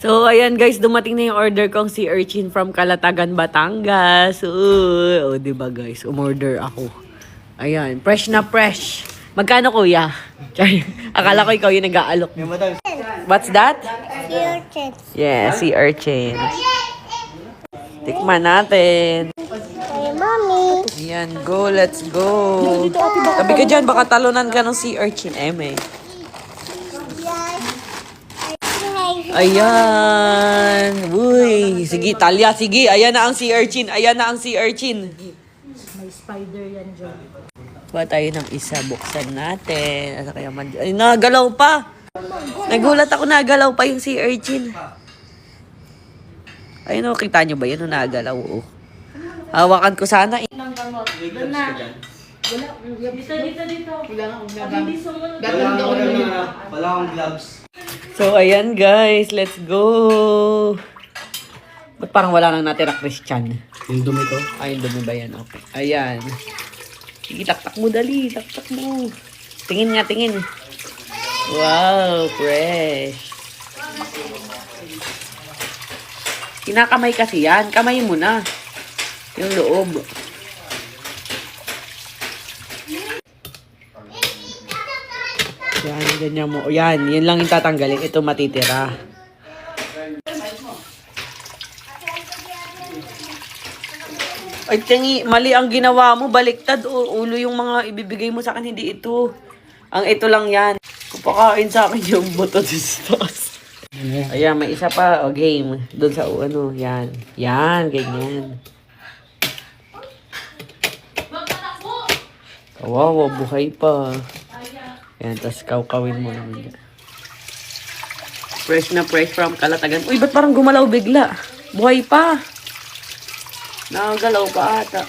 So, ayan guys, dumating na yung order kong sea urchin from Calatagan, Batangas. Oh, diba guys, umorder ako. Ayan, fresh na fresh. Magkano kuya? Akala ko ikaw yung nag-aalok. What's that? Sea urchins. Yeah, sea urchin. Tikman natin. Hey, mommy. Ayan, go, let's go. Tabi ka dyan, baka talunan ka ng sea urchin, Eme. Ayan. Uy, sige, Talia, sige. Ayan na ang sea urchin. Ayan na ang sea urchin. May spider yan dyan. Kuha tayo ng isa. Buksan natin. Ano kaya man? Ay, nagalaw pa. Nagulat ako, nagalaw pa yung sea urchin. Ayun o, kita nyo ba yun? Nagalaw, oh. Hawakan ko sana. Doon na. Dito. Wala akong gloves. So, ayan guys. Let's go. Ba't parang wala nang natira, Christian? Yung dumi to. Ay, dumi ba yan? Okay. Ayan. Sige, taktak mo dali. Taktak mo. Tingin nga, tingin. Wow, fresh. Kinakamay kasi yan. Kamay mo na. Yung loob. Yan, ganyan mo. Yan, yun lang yung tatanggalin. Ito matitira. Ay, tingi, mali ang ginawa mo. Baliktad. Ulo yung mga ibibigay mo sa akin. Hindi ito. Ang ito lang yan. Kupakain sa akin yung buto distos. Ayan, may isa pa. O, game. Doon sa ano. Yan. Yan, ganyan. Kawawa, buhay pa. Yan, tapos kawkawin mo naman yan. Fresh na fresh from Calatagan. Uy, ba't parang gumalaw bigla? Buhay pa. Nakagalaw pa ata.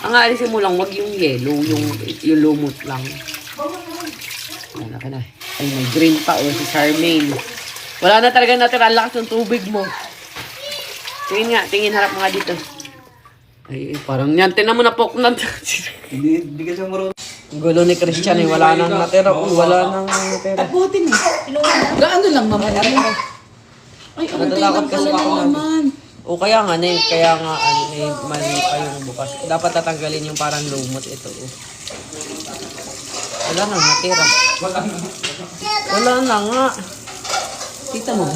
Ang alisin mo lang, wag yung yellow, yung lumot lang. Wala ka na. Ay, may green pa, o si Charmaine. Wala na talaga natira, lakas ng tubig mo. Tingin nga, tingin, harap mo nga dito. Ay, parang yan, tinan mo na po. Hindi ka siya marunong. Gulo ni Christian eh, wala nang natira. Wala nang natira. Buti na. Gaano lang naman. Ay, ang Natatakot kasi ako na. naman. O kaya nga, mali pa yung bukas. Dapat tatanggalin yung parang lumot ito. Oh. Wala nang natira. Wala na nga. Kita mo.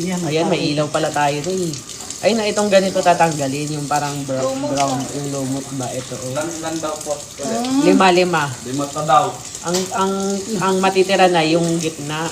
Ayan, may ilaw pala tayo eh. Ay na, itong ganito tatanggalin. Yung parang brown yung lumot ba? Ito oh. Lan daw po. 5. Limot na daw. Ang matitira na yung gitna.